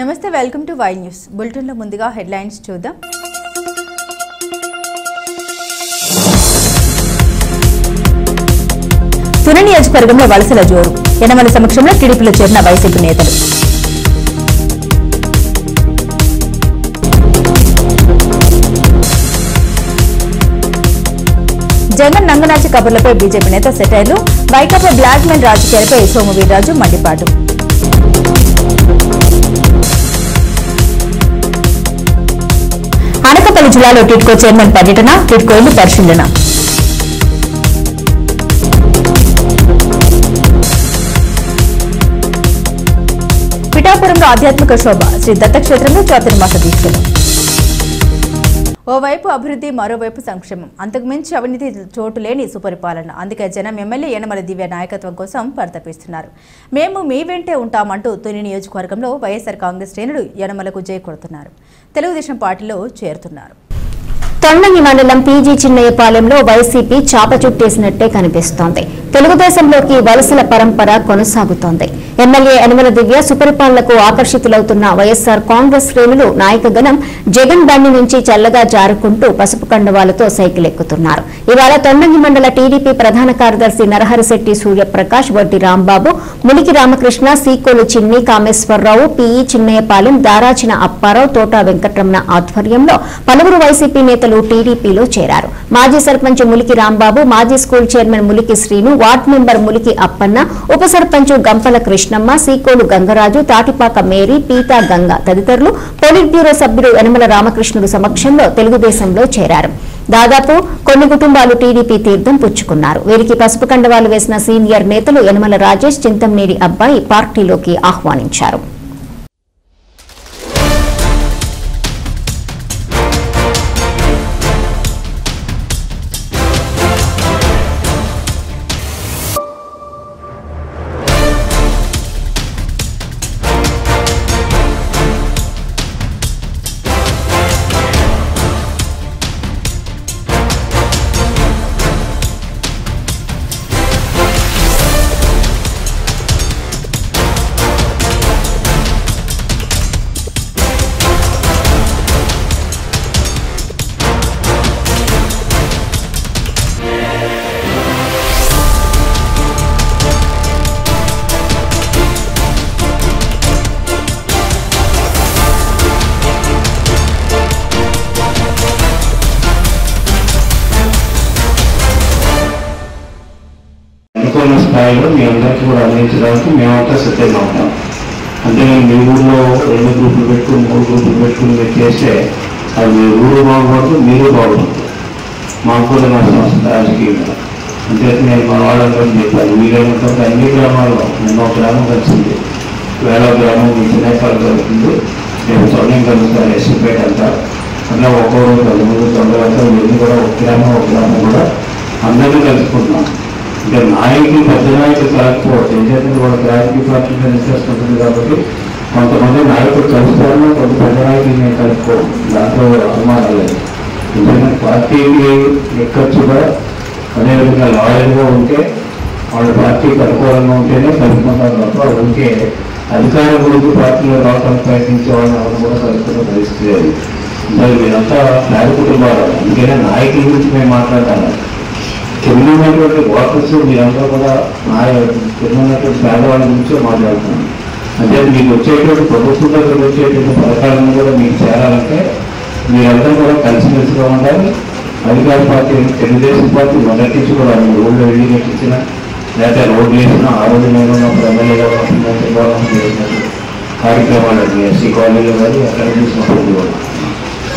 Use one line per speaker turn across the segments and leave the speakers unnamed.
నమస్తే, welcome to Y news bulletin లో ముందుగా హెడ్లైన్స్ చూద్దాం. తుని నియోజకవర్గంలో వలసల జోరు. యనమల సమక్షంలో టీడీపీలో చేరిన వైసీపీ నేతలు. జగన్ నంగనాచి కబుర్లపై బీజేపీ నేత సెటైర్లు. వైకాపా బ్లాక్ మెయిల్ రాజకీయాలపై సోము వీర్రాజు మండిపాటు. అనకాపల్లి జిల్లాలో టిడ్కో చైర్మన్ పర్యటన, టిడ్కో ఇల్లు పరిశీలన. పిఠాపురంలో ఆధ్యాత్మిక శోభ. శ్రీ దత్తక్షేత్రంలో చాతుర్మాస దీక్షలు. ఓవైపు అభివృద్ధి, మరోవైపు సంక్షేమం. అంతకుమించి అవినీతి చోటు లేని సుపరిపాలన. అందుకే జనం ఎమ్మెల్యే యనమల దివ్య నాయకత్వం కోసం పరితపిస్తున్నారు. మేము మీ వెంటే ఉంటామంటూ తుని నియోజకవర్గంలో వైఎస్ఆర్ కాంగ్రెస్ శ్రేణులు యనమలకు జై కొడుతున్నారు. తెలుగుదేశం పార్టీలో చేరుతున్నారు.
తొండంగి మండలం పీజీ చిన్నయ్యపాలెంలో వైసీపీ చాప చుట్టేసినట్టే కనిపిస్తోంది. తెలుగుదేశంలోకి వలసల పరంపర కొనసాగుతోంది. ఎమ్మెల్యే యనమల దివ్య సుపరిపాలనకు ఆకర్షితులవుతున్న వైఎస్ఆర్ కాంగ్రెస్ శ్రేణులు నాయకగణం జగన్ బండి నుంచి చల్లగా జారుకుంటూ పసుపు కండువాలతో సైకిల్ ఎక్కుతున్నారు. ఇవాళ తొండంగి మండల టీడీపీ ప్రధాన కార్యదర్శి నరహరిశెట్టి సూర్యప్రకాష్, వడ్డి రాంబాబు, ములికి రామకృష్ణ, సీకోలు చిన్ని, కామేశ్వరరావు, పీఈ చిన్నయ్యపాలెం, దారాచిన అప్పారావు, తోట వెంకటరమణ ఆధ్వర్యంలో పలువురు వైసీపీ నేతలు టీడీపీలో చేరారు. మాజీ సర్పంచ్ ములికి రాంబాబు, మాజీ school chairman Muliki Srinu, ward member Muliki Appanna, ఉప సర్పంచ్ గంపల కృష్ణమ్మ, సీకోలు గంగరాజు, తాటిపాక మేరీ, పీతా గంగ తదితరులు పొలిట్ బ్యూరో సభ్యుడు యనమల రామకృష్ణుడు సమక్షంలో తెలుగుదేశంలో చేరారు. దాదాపు కొన్ని కుటుంబాలు టీడీపీ తీర్థం పుచ్చుకున్నారు. వీరికి పసుపు కండవాలు వేసిన సీనియర్ నేతలు యనమల రాజేష్, చింతంనేని అబ్బాయి పార్టీలోకి ఆహ్వానించారు.
స్థాయిలో మీ అందరికీ కూడా అందించడానికి మేమంతా సిద్ధంగా ఉంటాం. అంటే మీ ఊళ్ళో 2 గ్రూపులు పెట్టుకుని 3 గ్రూపులు పెట్టుకుని మీరు చేస్తే అది మీ ఊరు బాగుపడుతుంది, మీరు బాగుపడుతుంది. మాకు కూడా నష్టం వస్తుంది రాజకీయంగా. అంటే నేను మన వాళ్ళందరూ చెప్పాను, మీరేమంటే అన్ని గ్రామాల్లో నిన్న ఒక గ్రామం కలిసింది, వేళ గ్రామం మీ చిన్నపాలు కలుగుతుంది, రేపు సొంతం కలుగుతారు, ఎస్పేట అంటారు. అట్లా ఒక్కొక్కరు 13 తొందరగా వెళ్ళి కూడా ఒక గ్రామం కూడా అందరినీ కలుసుకుంటున్నాం. అంటే నాయకులు పెద్ద నాయకులు కలగకపోవచ్చు, ఎందుకంటే వాళ్ళకి రాజకీయ పార్టీ మీద ఇంట్రెస్ట్ ఉంటుంది కాబట్టి కొంతమంది నాయకులు కలుసుకోవడం, కొంత పెద్ద నాయకులు నేను కలుసుకోవడం, దాంట్లో అనుమానం లేదు. ఎందుకంటే పార్టీకి ఎక్కచ్చుగా అదేవిధంగా లాయల్గా ఉంటే వాళ్ళ పార్టీకి అనుకూలంగా ఉంటేనే కలుపుకుంటారు తప్ప ఉంటే అధికారం గురించి పార్టీలో రావడానికి ప్రయత్నించే వాళ్ళని ఎవరు కూడా కలుపుకునే పరిస్థితి లేదు. మరి మీరంతా పేద కుటుంబాలు, అందుకనే నాయకుల గురించి మేము మాట్లాడాలి. కిందన్నటువంటి ఓటర్స్ మీరంతా కూడా కిందన్నటువంటి పేదవాళ్ళ గురించే మాట్లాడుతున్నాం. అంటే మీకు వచ్చేటువంటి ప్రభుత్వం దగ్గర వచ్చేటువంటి పథకాలను కూడా మీకు చేరాలంటే మీరందరూ కూడా కలిసిమెలిసిగా ఉండాలి. అధికార పార్టీ తెలుగుదేశం పార్టీ మొదటి నుంచి కూడా మీ ఊళ్ళో ఇల్లు కట్టించిన, లేకపోతే రోడ్లు వేసిన, ఆ రోజు నేను ఉన్నప్పుడు ఎమ్మెల్యేగా ఉన్నప్పుడు చేసినట్టు కార్యక్రమాలు ఎస్సీ కాలనీలో కానీ ఎక్కడ చూసినప్పుడు కూడా.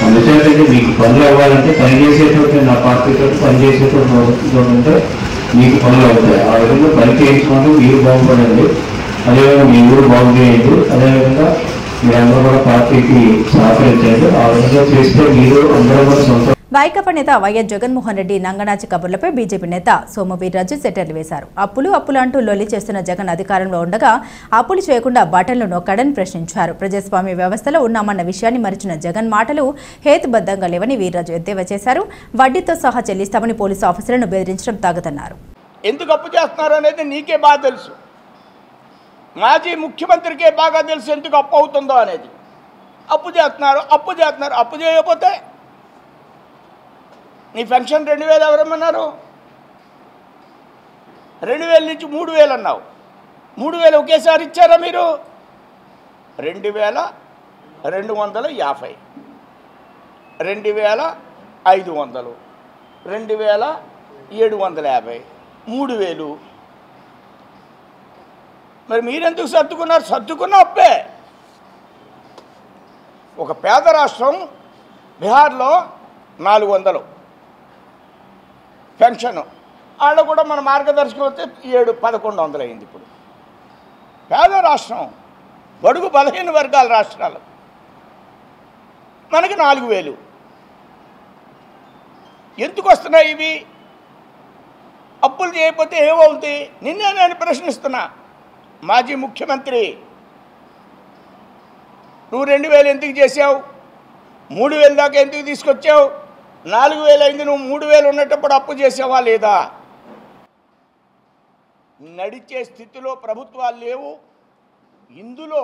అందుచేత మీకు పనులు అవ్వాలంటే పనిచేసేటువంటి నా పార్టీతో పనిచేసేటువంటి ఉంటే మీకు పనులు అవుతాయి. ఆ విధంగా పని చేయించుకుంటూ మీరు బాగుపడండి, అదేవిధంగా మీ ఊరు బాగు చేయండి, అదేవిధంగా మీరందరూ కూడా పార్టీకి సహకరించండి. ఆ విధంగా చేస్తే మీరు అందరూ కూడా సొంత.
వైకాపా నేత వైఎస్ జగన్మోహన్ రెడ్డి నంగనాచి కబుర్లపై బీజేపీ నేత సోము వీర్రాజు సెటర్లు వేశారు. అప్పులు అంటూ లొల్లి చేస్తున్న జగన్ అధికారంలో ఉండగా అప్పులు చేయకుండా బటన్లు నొక్కాడని ప్రశ్నించారు. ప్రజాస్వామ్య వ్యవస్థలో ఉన్నామన్న విషయాన్ని మరిచిన జగన్ మాటలు హేతుబద్ధంగా లేవని వీర్రాజు ఎద్దేవా చేశారు. వడ్డీతో సహా చెల్లిస్తామని పోలీసు ఆఫీసర్లను బెదిరించడం తాగదన్నారు.
ఎందుకు అప్పు చేస్తున్నారు అనేది నీకే బాగా తెలుసు. మాజీ ముఖ్యమంత్రికి బాగా తెలుసు ఎందుకు అప్పు అవుతుందో అనేది. అప్పు చేస్తున్నారు. అప్పు చేయకపోతే నీ పెన్షన్ 2000 ఎవరమ్మన్నారు? 2000 నుంచి 3000 అన్నావు. 3000 ఒకేసారి ఇచ్చారా మీరు? 2250, 2500, 2750, 3000. మరి మీరెందుకు సర్దుకున్నారు? సర్దుకున్న అప్పే. ఒక పేద రాష్ట్రం బీహార్లో 400 పెన్షన్, వాళ్ళు కూడా మన మార్గదర్శకం వస్తే 1100 అయింది. ఇప్పుడు పేద రాష్ట్రం, బడుగు బలహీన వర్గాల రాష్ట్రాలు, మనకి 4000. ఎందుకు వస్తున్నాయి ఇవి? అప్పులు చేయకపోతే ఏమవుతుంది? నిన్నే నేను ప్రశ్నిస్తున్నా. మాజీ ముఖ్యమంత్రి, నువ్వు 2000 ఎందుకు చేసావు? 3000 దాకా ఎందుకు తీసుకొచ్చావు? 4000 అయింది, నువ్వు 3000 ఉన్నప్పుడు అప్పు చేసావా లేదా? నడిచే స్థితిలో ప్రభుత్వాలు లేవు. ఇందులో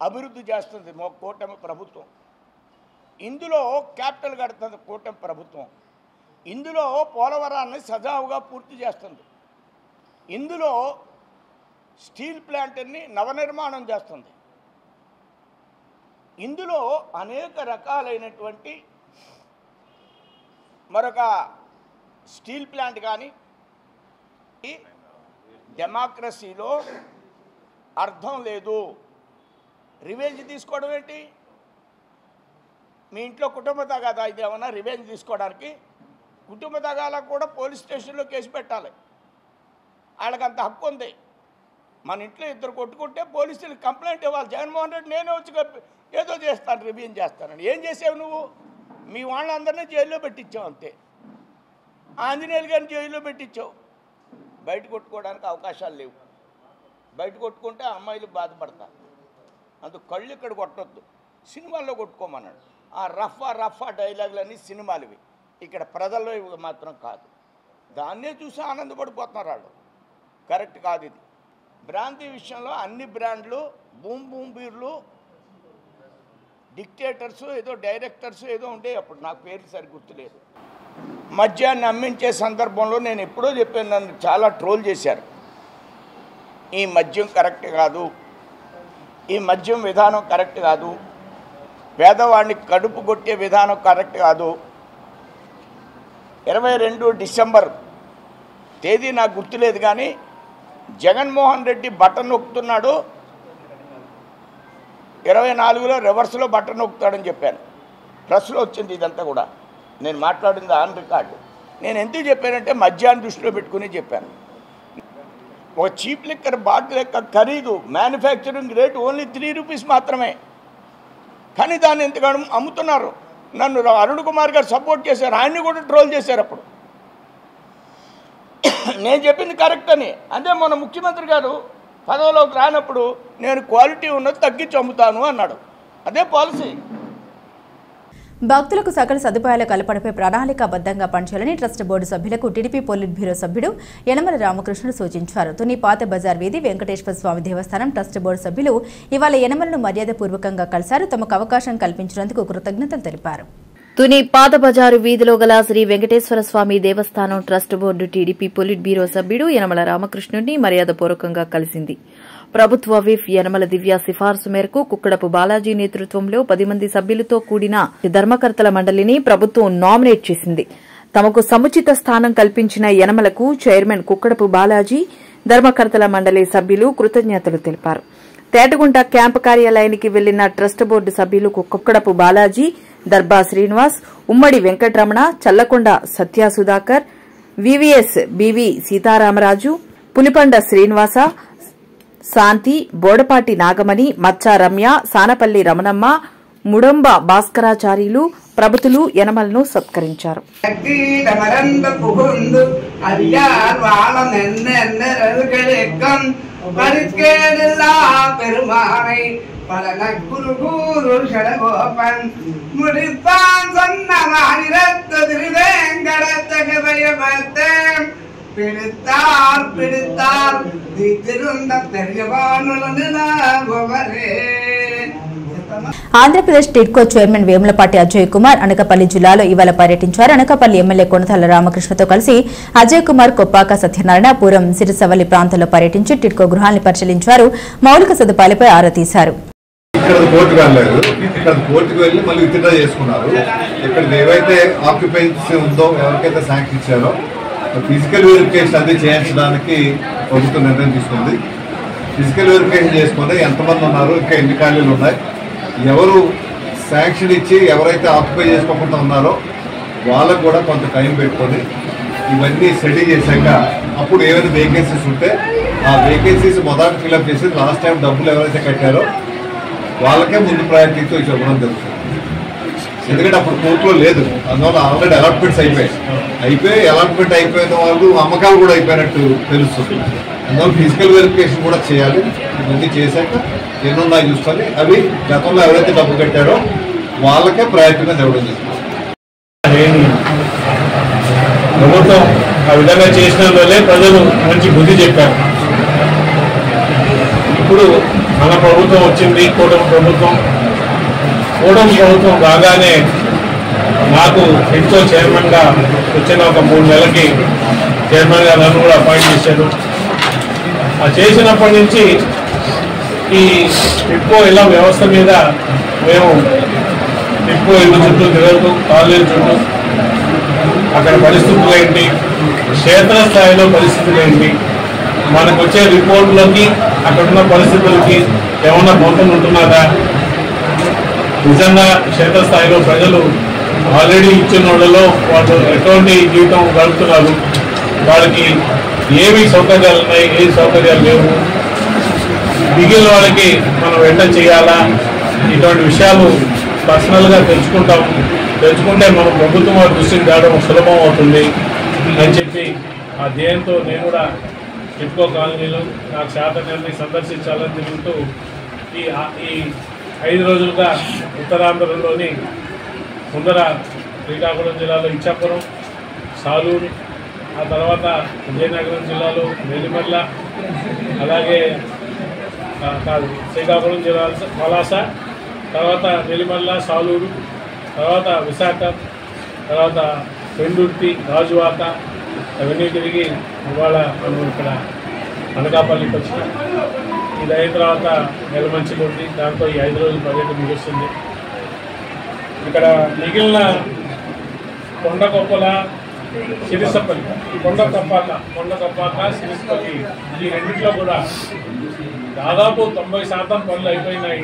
అభివృద్ధి చేస్తుంది కూటమి ప్రభుత్వం, ఇందులో క్యాపిటల్ కడుతుంది కూటమి ప్రభుత్వం, ఇందులో పోలవరాన్ని సజావుగా పూర్తి చేస్తుంది, ఇందులో స్టీల్ ప్లాంట్ని నవనిర్మాణం చేస్తుంది, ఇందులో అనేక రకాలైనటువంటి మరొక స్టీల్ ప్లాంట్ కానీ. డెమోక్రసీలో అర్థం లేదు. రివెంజ్ తీసుకోవడం ఏంటి? మీ ఇంట్లో కుటుంబ తగాదా ఇది ఏమన్నా రివెంజ్ తీసుకోవడానికి? కుటుంబ తగాలకు కూడా పోలీస్ స్టేషన్లో కేసు పెట్టాలి. వాళ్ళకంత హక్కు ఉంది. మన ఇంట్లో ఇద్దరు కొట్టుకుంటే పోలీసులు కంప్లైంట్ ఇవ్వాలి. జగన్మోహన్ రెడ్డి నేనే వచ్చి ఏదో చేస్తాను, రివ్యూన్ చేస్తానని. ఏం చేసావు నువ్వు? మీ వాళ్ళందరినీ జైల్లో పెట్టించావు అంతే. ఆంజనేయులు గారిని జైల్లో పెట్టించావు. బయట కొట్టుకోవడానికి అవకాశాలు లేవు. బయట కొట్టుకుంటే అమ్మాయిలు బాధపడతారు. అందుకు కళ్ళు ఇక్కడ కొట్టొద్దు, సినిమాల్లో కొట్టుకోమన్నాడు. ఆ రఫా డైలాగులన్నీ సినిమాలువి, ఇక్కడ ప్రజల్లో ఇవి మాత్రం కాదు. దాన్నే చూసి ఆనందపడిపోతున్నారు వాళ్ళు. కరెక్ట్ కాదు ఇది. బ్రాంతి విషయంలో అన్ని బ్రాండ్లు, బూమ్ బీర్లు, డిక్టేటర్సు, ఏదో డైరెక్టర్సు ఏదో ఉండే, అప్పుడు నాకు పేర్లు సరి గుర్తులేదు. మద్యాన్ని అమ్మించే సందర్భంలో నేను ఎప్పుడో చెప్పాను, నన్ను చాలా ట్రోల్ చేశారు. ఈ మద్యం కరెక్ట్ కాదు, ఈ మద్యం విధానం కరెక్ట్ కాదు, పేదవాడిని కడుపు కొట్టే విధానం కరెక్ట్ కాదు. 22 డిసెంబర్ తేదీ నాకు గుర్తులేదు, కానీ జగన్మోహన్ రెడ్డి బటన్ నొక్కుతున్నాడు, 24లో రివర్స్లో బటన్ నొక్కుతాడని చెప్పాను. ప్రెస్లో వచ్చింది ఇదంతా కూడా. నేను మాట్లాడింది ఆన్ రికార్డు. నేను ఎందుకు చెప్పానంటే మద్యాన్ని దృష్టిలో పెట్టుకుని చెప్పాను. ఒక చీప్ లిక్కర్ బాటిల్ యొక్క ఖరీదు మ్యానుఫ్యాక్చరింగ్ రేటు ఓన్లీ 3 రూపీస్ మాత్రమే, కానీ దాన్ని ఎంతగానో అమ్ముతున్నారు. నన్ను అరుణ్ కుమార్ గారు సపోర్ట్ చేశారు, ఆయన్ని కూడా ట్రోల్ చేశారు. అప్పుడు నేను చెప్పింది కరెక్ట్ అని. అదే మన ముఖ్యమంత్రి గారు పదవిలోకి రానప్పుడు నేను క్వాలిటీ ఉన్నది తగ్గించి అమ్ముతాను అన్నాడు. అదే పాలసీ.
భక్తులకు సకల సదుపాయాల కల్పనపై ప్రణాళికాబద్ధంగా పనిచేయాలని ట్రస్ట్ బోర్డు సభ్యులకు టీడీపీ పొలిట్ బ్యూరో సభ్యుడు యనమల రామకృష్ణుడు సూచించారు. తుని పాత బజార్ వీధి వెంకటేశ్వర స్వామి దేవస్థానం ట్రస్ట్ బోర్డు సభ్యులు ఇవాళ యనమలను మర్యాదపూర్వకంగా కలిశారు. తమకు అవకాశం కల్పించినందుకు కృతజ్ఞతలు తెలిపారు.
తుని పాత బజారు వీధిలో గల శ్రీ వెంకటేశ్వర స్వామి దేవస్థానం trust board TDP polit bureau సభ్యుడు యనమల రామకృష్ణుడిని మర్యాదపూర్వకంగా కలిసింది. ప్రభుత్వ విప్ యనమల దివ్య సిఫార్సు మేరకు కుక్కడపు బాలాజీ నేతృత్వంలో 10 మంది సభ్యులతో కూడిన ధర్మకర్తల మండలిని ప్రభుత్వం నామినేట్ చేసింది. తమకు సముచిత స్థానం కల్పించిన యనమలకు చైర్మన్ కుక్కడపు బాలాజీ, ధర్మకర్తల మండలి సభ్యులు కృతజ్ఞతలు తెలిపారు. తేటగుంట క్యాంపు కార్యాలయానికి వెళ్లిన ట్రస్ట్ బోర్డు సభ్యులు కుక్కడపు బాలాజీ, దర్బా శ్రీనివాస్, ఉమ్మడి వెంకటరమణ, చల్లకొండ సత్య సుధాకర్, వివిఎస్ బివి సీతారామరాజు, పులిపండ శ్రీనివాస, శాంతి, బోడపాటి నాగమణి, మచ్చా రమ్య, సానపల్లి రమణమ్మ, ముడంబ భాస్కరాచార్యులు ప్రభుతులు యనమలను సత్కరించారు.
పిడితార్ దిద్దిరుండ తెరగవానులను నాగవరే.
ఆంధ్రప్రదేశ్ టిడ్కో చైర్మన్ వేములపాటి అజయ్ కుమార్ అనకాపల్లి జిల్లాలో ఇవాళ పర్యటించారు. అనకాపల్లి ఎమ్మెల్యే కొనతాల రామకృష్ణతో కలిసి అజయ్ కుమార్ కొప్పాక సత్యనారాయణ పురం సిరిసవల్లి ప్రాంతాల్లో పర్యటించి టిడ్కో గృహాన్ని పరిశీలించారు. మౌలిక సదుపాయాలపై ఆరా తీశారు.
ఇక్కడ కోర్టుకు వెళ్ళలేదు, ఇక్కడ కోర్టుకు వెళ్ళి మళ్ళీ విత్డ్రా చేసుకున్నారు. ఇక్కడ ఏవైతే ఆక్యుపెన్సీ ఉందో, ఎవరికైతే శాంక్షన్ ఇచ్చారో ఫిజికల్ వెరిఫికేషన్ అది చేయించడానికి ప్రభుత్వం నిర్ణయం తీసుకుంది. ఫిజికల్ వెరిఫికేషన్ చేసుకుని ఎంతమంది ఉన్నారు, ఇంకా ఎన్ని ఖాళీలు ఉన్నాయి, ఎవరు శాంక్షన్ ఇచ్చి ఎవరైతే ఆక్యుపై చేసుకోకుండా ఉన్నారో వాళ్ళకు కూడా కొంత టైం పెట్టుకొని ఇవన్నీ సెటిల్ చేశాక అప్పుడు ఏవైనా వేకెన్సీస్ ఉంటే ఆ వేకెన్సీస్ మొదట ఫిల్అప్ చేసి లాస్ట్ టైం డబ్బులు ఎవరైతే కట్టారో వాళ్ళకే ముందు ప్రయారిటీతో ఇవ్వడం జరుగుతుంది. ఎందుకంటే అప్పుడు కోర్టులో లేదు, అందువల్ల ఆల్రెడీ అలాట్మెంట్స్ అయిపోయి అలాట్మెంట్ అయిపోయిన వాళ్ళు అమ్మకాలు కూడా అయిపోయినట్టు తెలుస్తుంది. అందువల్ల ఫిజికల్ వెరిఫికేషన్ కూడా చేయాలి. ఇవన్నీ చేశాక ఎన్నున్నాయి చూసుకొని అవి గతంలో ఎవరైతే డబ్బు కట్టారో వాళ్ళకే ప్రయారిటీగా ఇవ్వడం జరుగుతుంది.
ప్రభుత్వం ఆ విధంగా చేసిన వల్లే ప్రజలు మంచి బుద్ధి చెప్పారు. ఇప్పుడు మన ప్రభుత్వం వచ్చింది, కూటమి ప్రభుత్వం రాగానే నాకు టిడ్కో చైర్మన్గా వచ్చిన ఒక 3 నెలలకి చైర్మన్గా నన్ను కూడా అపాయింట్ చేశారు. ఆ చేసినప్పటి నుంచి ఈ టిడ్కో ఇలా వ్యవస్థ మీద మేము టిడ్కో ఇల్లు చుట్టూ తిరుగుతూ, కాలేజీ చుట్టూ అక్కడ పరిస్థితులు ఏంటి, క్షేత్రస్థాయిలో పరిస్థితులు ఏంటి, మనకు వచ్చే రిపోర్టులకి అక్కడున్న పరిస్థితులకి ఏమన్నా పొంతం ఉంటున్నదా, నిజంగా క్షేత్రస్థాయిలో ప్రజలు ఆల్రెడీ ఇచ్చిన వాళ్ళలో వాళ్ళు ఎటువంటి జీవితం గడుపుతున్నారు, వాళ్ళకి ఏవి సౌకర్యాలు ఉన్నాయి, ఏ సౌకర్యాలు లేవు, మిగిలిన వాళ్ళకి మనం వెంట చేయాలా, ఇటువంటి విషయాలు పర్సనల్గా తెలుసుకుంటే మనం ప్రభుత్వం వారి దృష్టికి రావడం సులభం అవుతుంది అని చెప్పి ఆ ధ్యేయంతో నేను కూడా టిడ్కో కాలనీలో నాకు శాతకాన్ని సందర్శించాలని తిరుగుతూ ఈ 5 రోజులుగా ఉత్తరాంధ్రలోని ముందర శ్రీకాకుళం జిల్లాలో ఇచ్చాపురం, సాలూరు, ఆ తర్వాత విజయనగరం జిల్లాలో నెల్లిమర్ల, అలాగే శ్రీకాకుళం జిల్లా పలాస, తర్వాత నెల్లిమర్ల, సాలూరు, తర్వాత విశాఖ, తర్వాత పెందుర్తి, రాజువాక అవన్నీ తిరిగి ఇవాళ మనం ఇక్కడ అనకాపల్లికి వచ్చినాం. ఇది అయిన తర్వాత నెలమంచిలో ఉంది, దాంతో ఈ 5 రోజుల పర్యటన ముగుస్తుంది. ఇక్కడ మిగిలిన కొండకొప్పల, సిరిసపల్లి, కొండకప్పాక, సిరిసపల్లి ఈ రెండింటిలో కూడా దాదాపు 90% పనులు అయిపోయినాయి.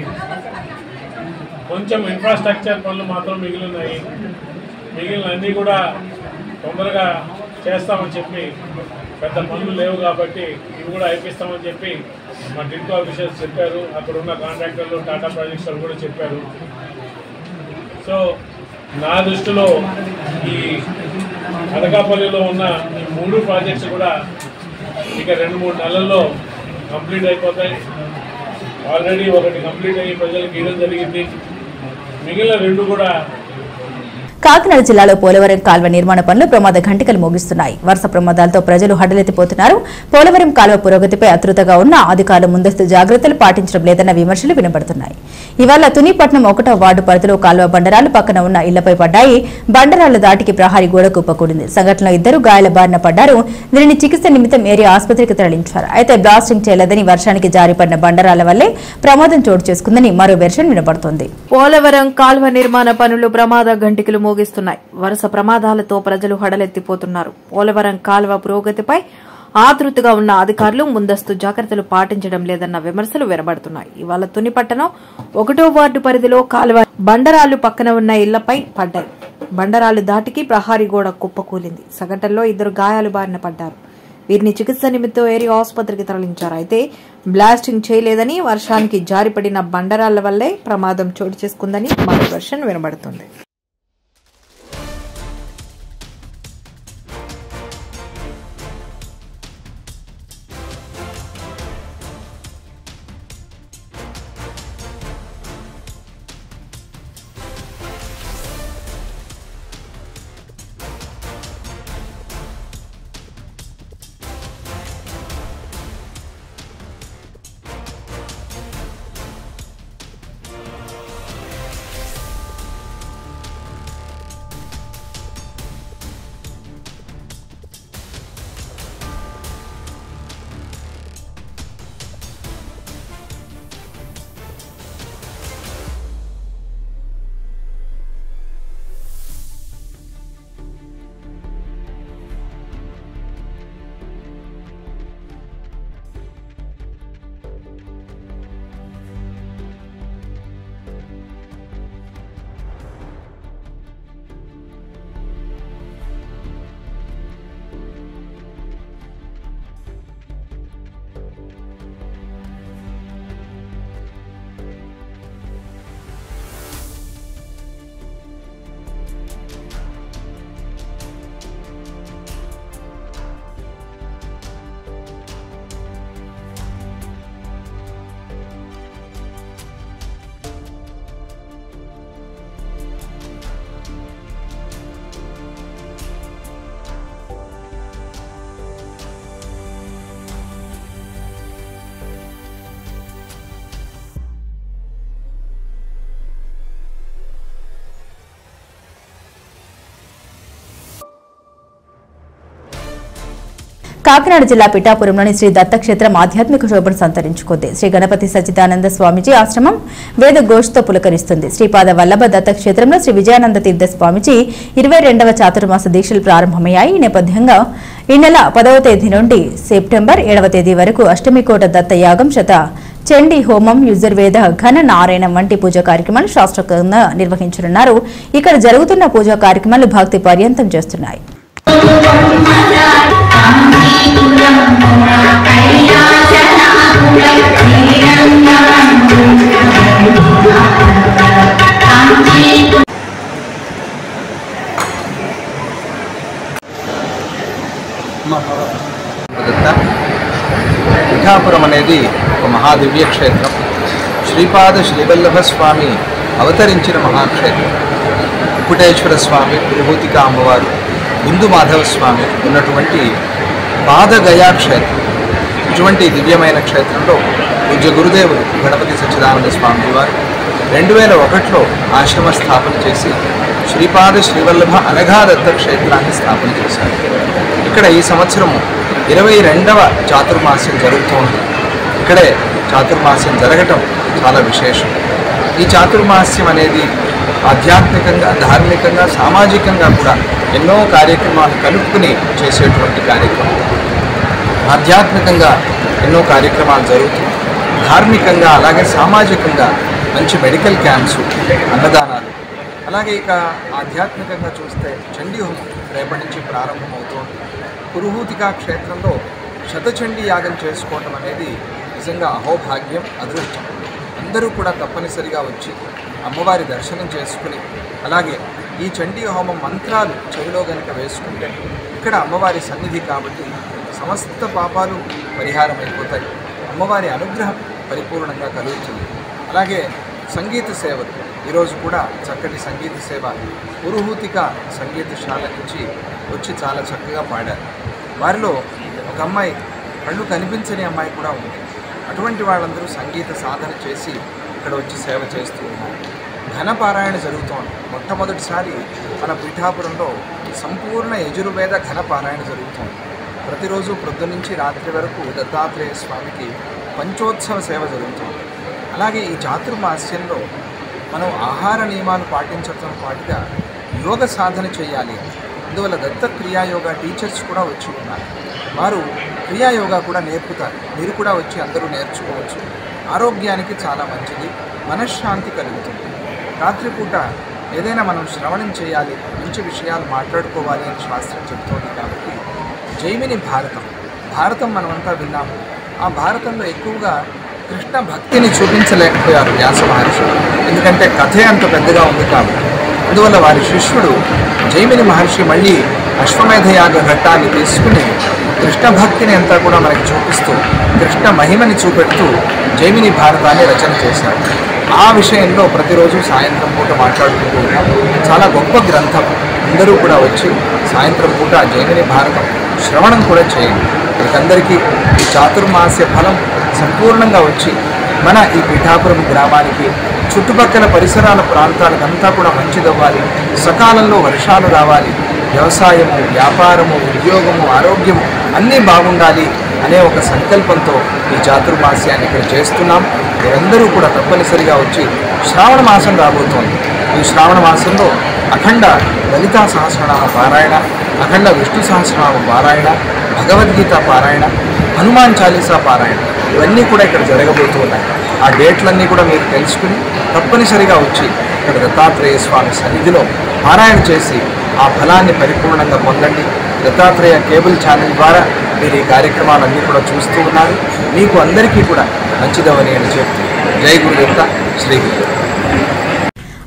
కొంచెం ఇన్ఫ్రాస్ట్రక్చర్ పనులు మాత్రం మిగిలినాయి. మిగిలినన్నీ కూడా తొందరగా చేస్తామని చెప్పి, పెద్ద పనులు లేవు కాబట్టి ఇవి కూడా అయిపిస్తామని చెప్పి మా టిడ్కో ఆఫీసర్స్ చెప్పారు. అక్కడ ఉన్న కాంట్రాక్టర్లు, టాటా ప్రాజెక్ట్స్ వాళ్ళు కూడా చెప్పారు. సో నా దృష్టిలో ఈ అనకాపల్లిలో ఉన్న ఈ 3 ప్రాజెక్ట్స్ కూడా ఇక 2-3 నెలల్లో కంప్లీట్ అయిపోతాయి. ఆల్రెడీ ఒకటి కంప్లీట్ అయ్యి ప్రజలకు ఇవ్వడం జరిగింది. మిగిలిన 2 కూడా.
కాకినాడ జిల్లాలో పోలవరం కాల్వ నిర్మాణ పనులు ప్రమాద ఘంటికలు మోగిస్తున్నాయి. వరుస ప్రమాదాలతో ప్రజలు హడలెత్తిపోతున్నారు. పోలవరం కాల్వ పురోగతిపై అతృతగా ఉన్న అధికారులు ముందస్తు జాగ్రత్తలు పాటించడం లేదన్న విమర్శలు వినబడుతున్నాయి. ఇవాళ తునిపట్నం 1వ వార్డు పరిధిలో కాల్వ బండరాలు పక్కన ఉన్న ఇళ్లపై పడ్డాయి. బండరాళ్ల దాటికి ప్రహారీ గోడ కుప్పకూడింది. సంఘటనలో 2 గాయాల బారిన పడ్డారు. దీనిని చికిత్స నిమిత్తం ఏరియా ఆసుపత్రికి తరలించారు. అయితే బ్లాస్టింగ్ చేయలేదని, వర్షానికి జారిపడిన బండరాళ్ల వల్లే ప్రమాదం చోటు చేసుకుందని మరో వెర్షన్ వినబడుతోంది.
పోలవరం కాల్వ నిర్మాణ పనులు ప్రమాద ఘంటికలు మోగిస్తున్నాయి. వరుస ప్రమాదాలతో ప్రజలు హడలెత్తిపోతున్నారు. పోలవరం కాల్వ పురోగతిపై ఆతృతగా ఉన్న అధికారులు ముందస్తు జాగ్రత్తలు పాటించడం లేదన్న విమర్శలు వినబడుతున్నాయి. ఇవాళ తునిపట్టణం 1వ వార్డు పరిధిలో కాల్వ బండరాళ్లు పక్కన ఉన్న ఇళ్లపై పడ్డాయి. బండరాళ్లు దాటికి ప్రహారీ గోడ కుప్పకూలింది. సంఘటనలో 2 గాయాలు బారిన పడ్డారు. వీరిని చికిత్స నిమిత్తం ఏరియా ఆసుపత్రికి తరలించారు. అయితే బ్లాస్టింగ్ చేయలేదని, వర్షానికి జారిపడిన బండరాళ్ల వల్లే ప్రమాదం చోటు చేసుకుందని మరో వెర్షన్ వినబడుతుంది.
కాకినాడ జిల్లా పిఠాపురంలోని శ్రీ దత్తక్షేత్రం ఆధ్యాత్మిక శోభను సంతరించుకుంది. శ్రీ గణపతి సచ్చిదానంద స్వామిజీ ఆశ్రమం వేద ఘోషతో పులకరిస్తుంది. శ్రీపాద వల్లభ దత్తక్షేత్రంలో శ్రీ విజయానంద తీర్థ స్వామిజీ 22వ చాతుర్మాస దీక్షలు ప్రారంభమయ్యాయి. ఈ నేపథ్యంగా ఈ నెల 10వ తేదీ నుండి సెప్టెంబర్ 7వ తేదీ వరకు అష్టమికోట దత్త యాగం చండీ హోమం యుజుర్వేద ఘన నారాయణం వంటి పూజా కార్యక్రమాలు శాస్త్రోక్తంగా నిర్వహించనున్నారు. ఇక్కడ జరుగుతున్న పూజా కార్యక్రమాలు భక్తి పర్యంతం చేస్తున్నాయి.
పిఠాపురం అనేది ఒక మహాదివ్య క్షేత్రం. శ్రీపాద శ్రీవల్లభ స్వామి అవతరించిన మహాక్షేత్రం. కుకుటేశ్వర స్వామి, విభూతిక అమ్మవారు, బిందు మాధవ స్వామి ఉన్నటువంటి పాదగయా క్షేత్రం. ఇటువంటి దివ్యమైన క్షేత్రంలో పూజ్య గురుదేవులు గణపతి సచ్చిదానంద స్వామి వారు 2001లో ఆశ్రమ స్థాపన చేసి శ్రీపాద శ్రీవల్లభ అనఘా దత్త క్షేత్రాన్ని స్థాపన చేశారు. ఇక్కడ ఈ సంవత్సరం 22వ చాతుర్మాస్యం జరుగుతోంది. ఇక్కడే చాతుర్మాస్యం జరగటం చాలా విశేషం. ఈ చాతుర్మాస్యం అనేది ఆధ్యాత్మికంగా, ధార్మికంగా, సామాజికంగా కూడా ఎన్నో కార్యక్రమాలు కలుపుకుని చేసేటువంటి కార్యక్రమం. ఆధ్యాత్మికంగా ఎన్నో కార్యక్రమాలు జరుగుతాయి, ధార్మికంగా అలాగే సామాజికంగా మంచి మెడికల్ క్యాంప్స్, అన్నదానాలు, అలాగే ఇక ఆధ్యాత్మికంగా చూస్తే చండీ హోమం రేపటి నుంచి ప్రారంభమవుతోంది. పురుహూతికా క్షేత్రంలో శతచండీ యాగం చేసుకోవటం అనేది నిజంగా అహోభాగ్యం, అదృష్టం. అందరూ కూడా తప్పనిసరిగా వచ్చి అమ్మవారి దర్శనం చేసుకుని, అలాగే ఈ చండీ హోమం మంత్రాలు చెవిలో గనుక వేసుకుంటే ఇక్కడ అమ్మవారి సన్నిధి కాబట్టి సమస్త పాపాలు పరిహారం అయిపోతాయి, అమ్మవారి అనుగ్రహం పరిపూర్ణంగా కలుగుతుంది. అలాగే సంగీత సేవలు ఈరోజు కూడా చక్కటి సంగీత సేవ పురుహూతిక సంగీతశాల నుంచి వచ్చి చాలా చక్కగా పాడారు. వారిలో ఒక అమ్మాయి, కళ్ళు కనిపించని అమ్మాయి కూడా ఉంది. అటువంటి వాళ్ళందరూ సంగీత సాధన చేసి ఇక్కడ వచ్చి సేవ చేస్తూ ఉన్నారు. ఘనపారాయణ జరుగుతోంది. మొట్టమొదటిసారి మన పిఠాపురంలో సంపూర్ణ యజుర్వేద ఘనపారాయణ జరుగుతోంది. ప్రతిరోజు ప్రొద్దు నుంచి రాత్రి వరకు దత్తాత్రేయ స్వామికి పంచోత్సవ సేవ జరుగుతుంది. అలాగే ఈ చాతుర్మాస్యంలో మనం ఆహార నియమాలు పాటించడంతో పాటుగా యోగ సాధన చేయాలి. అందువల్ల దత్త క్రియాయోగా టీచర్స్ కూడా వచ్చి ఉన్నారు. వారు క్రియాయోగా కూడా నేర్పుతారు. మీరు కూడా వచ్చి అందరూ నేర్చుకోవచ్చు. ఆరోగ్యానికి చాలా మంచిది, మనశ్శాంతి కలుగుతుంది. రాత్రిపూట ఏదైనా మనం శ్రవణం చేయాలి, మంచి విషయాలు మాట్లాడుకోవాలి అని శాస్త్రం చెబుతోంది. కాబట్టి జైమిని భారతం మనమంతా విన్నాము. ఆ భారతంలో ఎక్కువగా కృష్ణ భక్తిని చూపించలేకపోయారు వ్యాస మహర్షి, ఎందుకంటే కథే అంత పెద్దగా ఉంది కాబట్టి. అందువల్ల వారి శిష్యుడు జైమిని మహర్షి మళ్ళీ అశ్వమేధయాగ ఘట్టాన్ని తీసుకుని కృష్ణ భక్తిని అంతా కూడా మనకి చూపిస్తూ, కృష్ణ మహిమని చూపెడుతూ జైమిని భారతాన్ని రచన చేశారు. ఆ విషయంలో ప్రతిరోజు సాయంత్రం పూట మాట్లాడుకుంటూ ఉంటాం. చాలా గొప్ప గ్రంథం. అందరూ కూడా వచ్చి సాయంత్రం పూట జైమిని భారతం శ్రవణం కూడా చేయండి. వీళ్ళందరికీ ఈ చాతుర్మాస్య ఫలం సంపూర్ణంగా వచ్చి మన ఈ పిఠాపురం గ్రామానికి, చుట్టుపక్కల పరిసరాల ప్రాంతాలకంతా కూడా మంచిదవ్వాలి, సకాలంలో వర్షాలు రావాలి, వ్యవసాయము, వ్యాపారము, ఉద్యోగము, ఆరోగ్యము అన్నీ బాగుండాలి అనే ఒక సంకల్పంతో ఈ చాతుర్మాస్యాన్ని ఇక్కడ చేస్తున్నాం. మీరందరూ కూడా తప్పనిసరిగా వచ్చి, శ్రావణ మాసం రాబోతోంది. ఈ శ్రావణ మాసంలో అఖండ లలితా సహస్రనామ పారాయణ, అఖండ విష్ణు సహస్రనామ పారాయణ, భగవద్గీత పారాయణ, హనుమాన్ చాలీసా పారాయణ ఇవన్నీ కూడా ఇక్కడ జరగబోతూ ఉన్నాయి. ఆ డేట్లన్నీ కూడా మీరు తెలుసుకుని తప్పనిసరిగా వచ్చి ఇక్కడ దత్తాత్రేయ స్వామి సన్నిధిలో పారాయణ చేసి ఆ ఫలాన్ని పరిపూర్ణంగా పొందండి. దత్తాత్రేయ కేబుల్ ఛానల్ ద్వారా మీరు ఈ కార్యక్రమాలన్నీ కూడా చూస్తూ ఉన్నారు. మీకు అందరికీ కూడా మంచిదవని అని చెప్తూ జై గురుదత్త, శ్రీ గురు.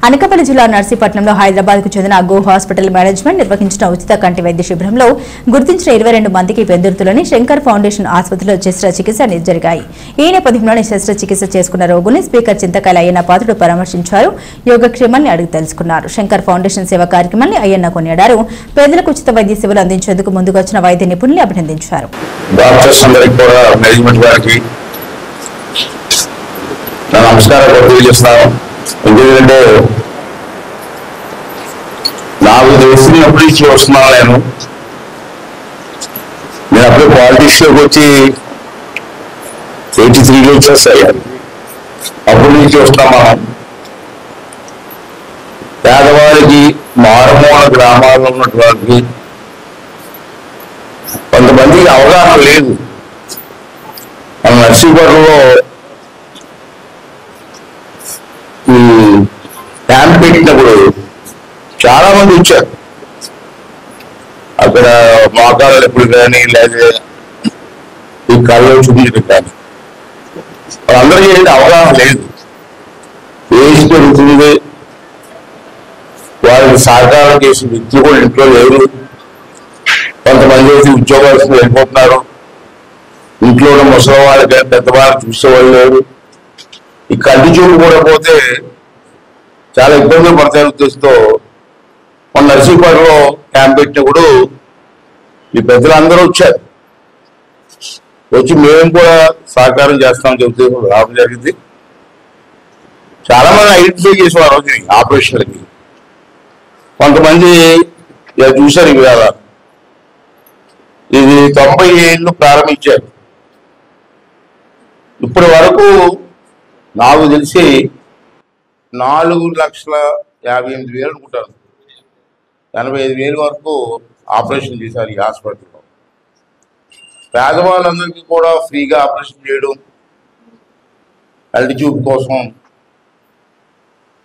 అనకాపల్లి జిల్లా నర్సీపట్నంలో హైదరాబాద్ కు చెందిన గో హాస్పిటల్ మేనేజ్మెంట్ నిర్వహించిన ఉచిత కంటి వైద్య శిబిరంలో గుర్తించిన 22 మందికి పెందుర్తిలోని శంకర్ ఫౌండేషన్ ఆసుపత్రిలో శస్త్రచికిత్స జరిగాయి. ఈ నేపథ్యంలోని శస్త్రచికిత్స చేసుకున్న రోగుల్ని స్పీకర్ చింతకాయల అయ్యన్న పాత్రుడు పరామర్శించారు. యోగక్షేమాన్ని అడిగి తెలుసుకున్నారు. శంకర్ ఫౌండేషన్ సేవా కార్యక్రమాన్ని అయ్యన్న కొనియాడారు. పేదలకు ఉచిత వైద్య సేవలు అందించేందుకు ముందుకొచ్చిన వైద్య నిపుణుల్ని అభినందించారు.
ఎందుకంటే నాకు తెలిసినప్పటి నుంచి వస్తున్నాను. నేను అంటే పాలిటిక్స్లోకి వచ్చి 83లో వచ్చేస్తాయి. అప్పటి నుంచి వస్తాం మనం. పేదవారికి మారుమూల గ్రామాల్లో ఉన్నటువంటి కొంతమందికి అవగాహన లేదు. మన నర్సీపట్నంలో ఈ క్యాంప్ పెట్టినప్పుడు చాలా మంది వచ్చారు. అక్కడ మోకాళ్ళు ఎప్పుడు కానీ లేదా ఈ కళ్ళు చూపించడం కానీ వాళ్ళందరికీ ఏంటి అవగాహన లేదు. ఏజ్ పెరుగుతుంది, వారికి సహకారం చేసిన వ్యక్తులు కూడా ఇంట్లో లేరు. కొంతమంది అయితే ఉద్యోగాలు వెళ్ళిపోతున్నారు. ఇంట్లో ఉన్న ముసలి వాళ్ళకి పెద్దవాళ్ళు చూసేవాళ్ళు లేరు. ఈ కంటి చూపు కూడా పోతే చాలా ఇబ్బందులు పడతాయి ఉద్దేశంతో మన నర్సీపట్నంలో క్యాంప్ పెట్టినప్పుడు ఈ పెద్దలందరూ వచ్చారు. వచ్చి మేము కూడా సహకారం చేస్తామని చెబుతూ రావడం జరిగింది. చాలా మంది ఐడెంటిఫై చేసేవారు రోజు ఆపరేషన్లకి. కొంతమంది చూశారు ఇవాళ ఇది 90 ఏళ్ళు ప్రారంభించారు. ఇప్పటి వరకు నాకు తెలిసి 4,58,000 అనుకుంటాను, 85,000 వరకు ఆపరేషన్ చేశారు ఈ హాస్పిటల్లో. పేదవాళ్ళందరికీ కూడా ఫ్రీగా ఆపరేషన్ చేయడం, కంటి చూపు కోసం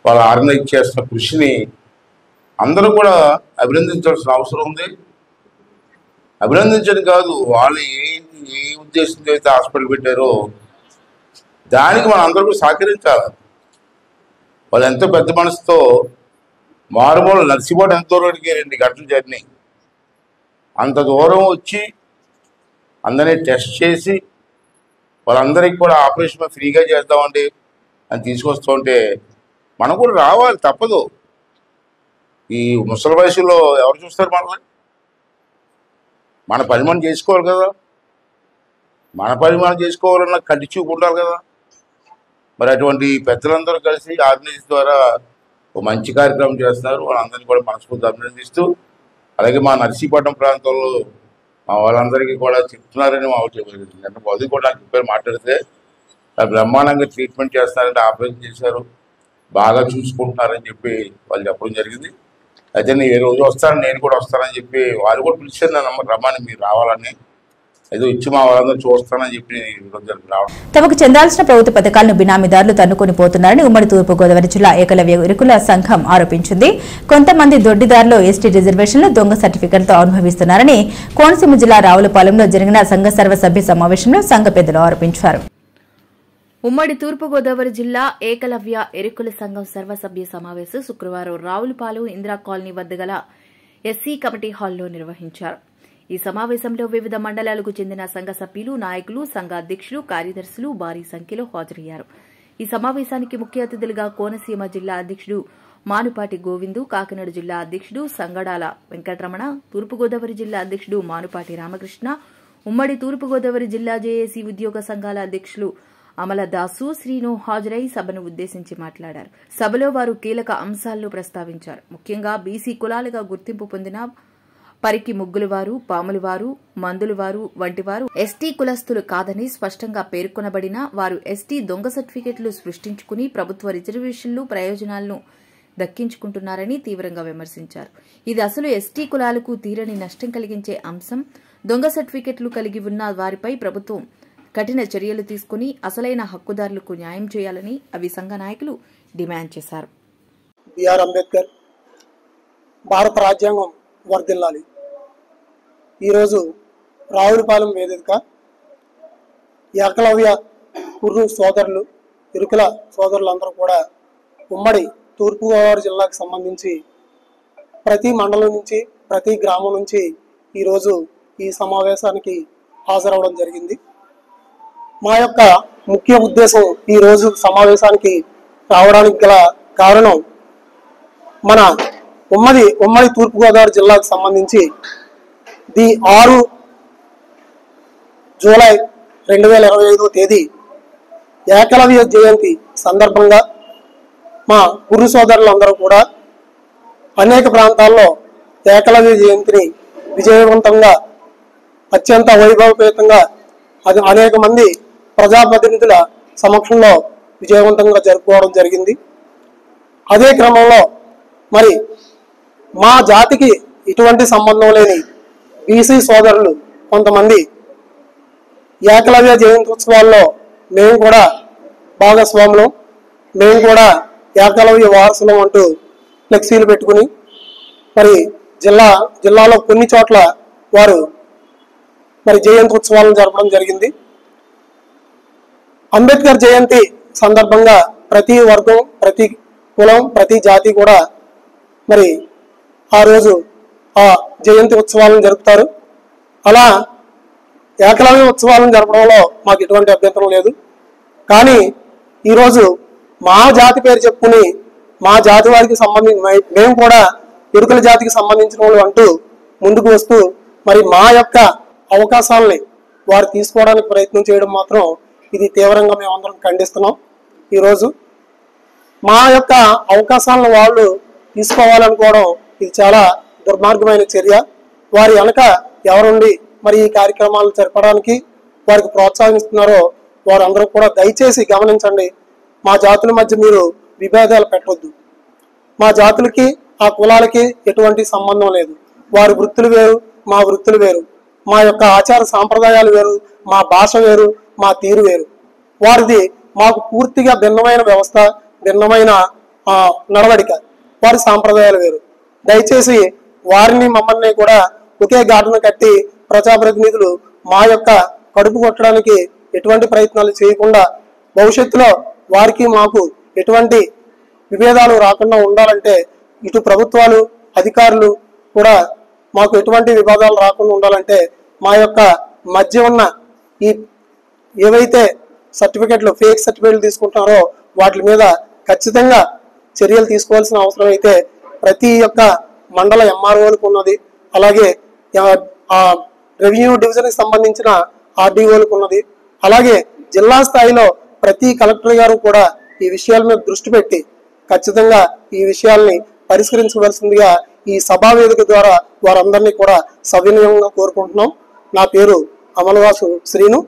వాళ్ళు ఆర్గనైజ్ చేస్తున్న కృషిని అందరూ కూడా అభినందించాల్సిన అవసరం ఉంది. అభినందించడం కాదు, వాళ్ళు ఏ ఉద్దేశంతో అయితే హాస్పిటల్ పెట్టారో దానికి మనం అందరూ కూడా సహకరించాలి. వాళ్ళు ఎంతో పెద్ద మనసుతో మారుమూల నర్సీపట్నం ఎంతో దూరానికి 2 గంటల జర్నీ, అంత దూరం వచ్చి అందరినీ టెస్ట్ చేసి వాళ్ళందరికీ కూడా ఆపరేషన్ ఫ్రీగా చేద్దామండి అని తీసుకొస్తూ ఉంటే మనం కూడా రావాలి, తప్పదు. ఈ ముసలి వయసులో ఎవరు చూస్తారు మనల్ని? మన పని మనం చేసుకోవాలి కదా. మన పని మనం చేసుకోవాలన్నా కంటి చూపు ఉండాలి కదా. మరి అటువంటి పెద్దలందరూ కలిసి ఆర్గనైజేషన్ ద్వారా ఒక మంచి కార్యక్రమం చేస్తున్నారు. వాళ్ళందరినీ కూడా మనస్ఫూర్తిగా అభినందిస్తూ, అలాగే మా నర్సీపట్నం ప్రాంతంలో మా వాళ్ళందరికీ కూడా చెప్తున్నారని మా నిన్న అది కూడా నాకు చెప్పారు. మాట్లాడితే బ్రహ్మాండంగా ట్రీట్మెంట్ చేస్తారంటే, ఆపరేషన్ చేశారు, బాగా చూసుకుంటున్నారని చెప్పి వాళ్ళు చెప్పడం జరిగింది. అయితే నేను ఏ రోజు వస్తాను, నేను కూడా వస్తానని చెప్పి వాళ్ళు కూడా పిలిచారు నన్ను, రమ్మని మీరు రావాలని. ఏదో ఇచ్చి మా వాళ్ళందరూ చూస్తానని చెప్పి రావడం.
తమకు చెందాల్సిన ప్రభుత్వ పథకాలను బినామీదారులు తన్నుకొని పోతున్నారని ఉమ్మడి తూర్పుగోదావరి జిల్లా ఏకలవ్య ఇరుకుల సంఘం ఆరోపించింది. కొంతమంది దొడ్డిదారులు ఎస్టీ రిజర్వేషన్లు దొంగ సర్టిఫికెట్లతో అనుభవిస్తున్నారని కోనసీమ జిల్లా రావులపాలెంలో జరిగిన సంఘ సర్వసభ్య సమావేశంలో సంఘ పెద్దలు ఆరోపించారు.
ఉమ్మడి తూర్పుగోదావరి జిల్లా ఏకలవ్య ఎరుకుల సంఘం సర్వసభ్య సమావేశం శుక్రవారం రావులపాలెం ఇందిరా కాలనీ వద్ద గల ఎస్సీ కమిటీ హాల్లో నిర్వహించారు. ఈ సమావేశంలో వివిధ మండలాలకు చెందిన సంఘ సభ్యులు, నాయకులు, సంఘ అధ్యక్షులు, కార్యదర్శులు భారీ సంఖ్యలో హాజరయ్యారు. ఈ సమావేశానికి ముఖ్య అతిథులుగా కోనసీమ జిల్లా అధ్యక్షుడు మానుపాటి గోవిందు, కాకినాడ జిల్లా అధ్యక్షుడు సంగడాల వెంకటరమణ, తూర్పుగోదావరి జిల్లా అధ్యక్షుడు మానుపాటి రామకృష్ణ, ఉమ్మడి తూర్పుగోదావరి జిల్లా జేఏసీ ఉద్యోగ సంఘాల అధ్యక్షులు అమలదాసు, శ్రీను హాజరై సభను ఉద్దేశించి మాట్లాడారు. సభలో వారు కీలక అంశాలను ప్రస్తావించారు. ముఖ్యంగా బీసీ కులాలుగా గుర్తింపు పొందిన పరికి ముగ్గులవారు, పాములవారు, మందులవారు వంటివారు ఎస్టీ కులస్తులు కాదని స్పష్టంగా పేర్కొనబడిన వారు ఎస్టీ దొంగ సర్టిఫికెట్లు సృష్టించుకుని ప్రభుత్వ రిజర్వేషన్లు ప్రయోజనాలను దక్కించుకుంటున్నారని తీవ్రంగా విమర్శించారు. ఇది అసలు ఎస్టీ కులాలకు తీరని నష్టం కలిగించే అంశం. దొంగ సర్టిఫికెట్లు కలిగి ఉన్న వారిపై ప్రభుత్వం కఠిన చర్యలు తీసుకుని అసలైన హక్కుదారులకు న్యాయం చేయాలని అవి సంఘ నాయకులు డిమాండ్ చేశారు.
బిఆర్ అంబేద్కర్, భారత రాజ్యాంగం వర్ధిల్లాలి. ఈరోజు రావులపాలెం వేదిక ఏకలవ్య కుర్రు సోదరులు, ఇరుకుల సోదరులందరూ కూడా ఉమ్మడి తూర్పుగోదావరి జిల్లాకు సంబంధించి ప్రతి మండలం నుంచి, ప్రతి గ్రామం నుంచి ఈరోజు ఈ సమావేశానికి హాజరవడం జరిగింది. మా యొక్క ముఖ్య ఉద్దేశం ఈరోజు సమావేశానికి రావడానికి గల కారణం, మన ఉమ్మడి తూర్పుగోదావరి జిల్లాకు సంబంధించి 6 జూలై 2025వ తేదీ ఏకలవ్య జయంతి సందర్భంగా మా గురు సోదరులందరూ కూడా అనేక ప్రాంతాల్లో ఏకలవ్య జయంతిని విజయవంతంగా అత్యంత వైభవపేతంగా అది అనేక మంది ప్రజాప్రతినిధుల సమక్షంలో విజయవంతంగా జరుపుకోవడం జరిగింది. అదే క్రమంలో మరి మా జాతికి ఇటువంటి సంబంధం లేని బీసీ సోదరులు కొంతమంది ఏకలవ్య జయంతి ఉత్సవాల్లో మేము కూడా భాగస్వాములం, మేము కూడా ఏకలవ్య వారసులం అంటూ ఫ్లెక్సీలు పెట్టుకుని మరి జిల్లాలో కొన్ని చోట్ల వారు మరి జయంతి ఉత్సవాలను జరపడం జరిగింది. అంబేద్కర్ జయంతి సందర్భంగా ప్రతి వర్గం, ప్రతి కులం, ప్రతి జాతి కూడా మరి ఆ రోజు ఆ జయంతి ఉత్సవాలను జరుపుతారు. అలా ఏకలవ్య ఉత్సవాలను జరపడంలో మాకు ఎటువంటి అభ్యంతరం లేదు. కానీ ఈరోజు మా జాతి పేరు చెప్పుకుని మా జాతి వారికి మేము కూడా ఇరుకుల జాతికి సంబంధించిన వాళ్ళు అంటూ ముందుకు వస్తూ మరి మా యొక్క అవకాశాలని వారు తీసుకోవడానికి ప్రయత్నం చేయడం మాత్రం ఇది తీవ్రంగా మేమందరం ఖండిస్తున్నాం. ఈరోజు మా యొక్క అవకాశాలను వాళ్ళు తీసుకోవాలనుకోవడం ఇది చాలా దుర్మార్గమైన చర్య. వారి వెనక ఎవరుండి మరి ఈ కార్యక్రమాలు జరపడానికి వారికి ప్రోత్సహిస్తున్నారో వారందరూ కూడా దయచేసి గమనించండి. మా జాతుల మధ్య మీరు విభేదాలు పెట్టవద్దు. మా జాతులకి ఆ కులాలకి ఎటువంటి సంబంధం లేదు. వారి వృత్తులు వేరు, మా వృత్తులు వేరు, మా యొక్క ఆచార సాంప్రదాయాలు వేరు, మా భాష వేరు, మా తీరు వేరు. వారిది మాకు పూర్తిగా భిన్నమైన వ్యవస్థ, భిన్నమైన నడవడిక, వారి సాంప్రదాయాలు వేరు. దయచేసి వారిని మమ్మల్ని కూడా ఒకే ఘాటును కట్టి ప్రజాప్రతినిధులు మా యొక్క కడుపు కొట్టడానికి ఎటువంటి ప్రయత్నాలు చేయకుండా భవిష్యత్తులో వారికి మాకు ఎటువంటి విభేదాలు రాకుండా ఉండాలంటే ఇటు ప్రభుత్వాలు, అధికారులు కూడా మాకు ఎటువంటి వివాదాలు రాకుండా ఉండాలంటే మా యొక్క మధ్య ఉన్న ఈ ఏవైతే సర్టిఫికెట్లు, ఫేక్ సర్టిఫికెట్లు తీసుకుంటున్నారో వాటి మీద ఖచ్చితంగా చర్యలు తీసుకోవాల్సిన అవసరం అయితే ప్రతి ఒక్క మండల ఎంఆర్ఓలకు ఉన్నది. అలాగే రెవెన్యూ డివిజన్కి సంబంధించిన ఆర్డీఓలకు ఉన్నది. అలాగే జిల్లా స్థాయిలో ప్రతి కలెక్టర్ గారు కూడా ఈ విషయాల మీద దృష్టి పెట్టి ఖచ్చితంగా ఈ విషయాల్ని పరిష్కరించవలసిందిగా ఈ సభా వేదిక ద్వారా వారందరినీ కూడా సవినయంగా కోరుకుంటున్నాం. నా పేరు అమలవాసు శ్రీను,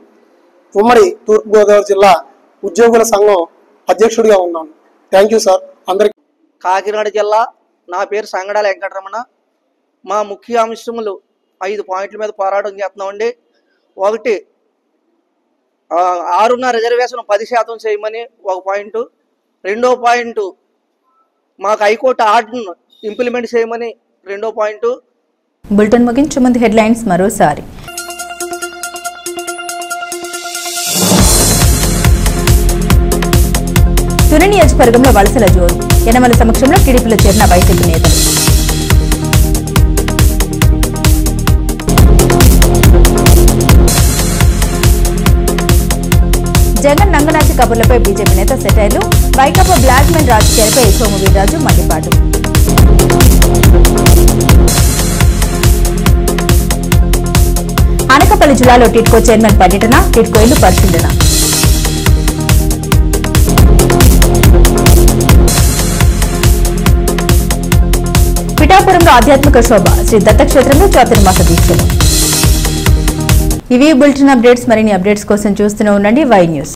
ఉమ్మడి తూర్పుగోదావరి జిల్లా ఉద్యోగుల సంఘం అధ్యక్షుడిగా ఉన్నాను. Thank you sir. అందరికీ
కాకినాడ జిల్లా, నా పేరు సంగడాల వెంకటరమణ. మా ముఖ్య అంశములు 5 పాయింట్ల మీద పోరాటం చేస్తున్నామండి. 1, 6 రిజర్వేషన్ 10% చేయమని ఒక పాయింట్. 2వ పాయింట్ మాకు హైకోర్టు ఆర్డర్ను ఇంప్లిమెంట్ చేయమని 2వ పాయింట్.
బులెటిన్ ముగించే ముందు హెడ్లైన్స్ మరోసారి. తుని నియోజకవర్గంలో వలసల జోరు, యనమల సమక్షంలో టీడీపీలో చేరిన వైసీపీ నేతలు. జగన్ నంగనాచి కబుర్లపై బీజేపీ నేత సెటైర్లు, వైకాపా బ్లాక్ మెయిల్ రాజకీయాలపై సోము వీర్రాజు మండిపాటు. అనకాపల్లి జిల్లాలో టిడ్కో చైర్మన్ పర్యటన, టిడ్కో ఇల్లు పరిశీలన. పిఠాపురంలో ఆధ్యాత్మిక శోభ, శ్రీ దత్తక్షేత్రంలో చాతుర్మాస దీక్షలు. ఇవి బులెటిన్ అప్డేట్స్. మరిన్ని అప్డేట్స్ కోసం చూస్తూనే ఉండండి వై న్యూస్.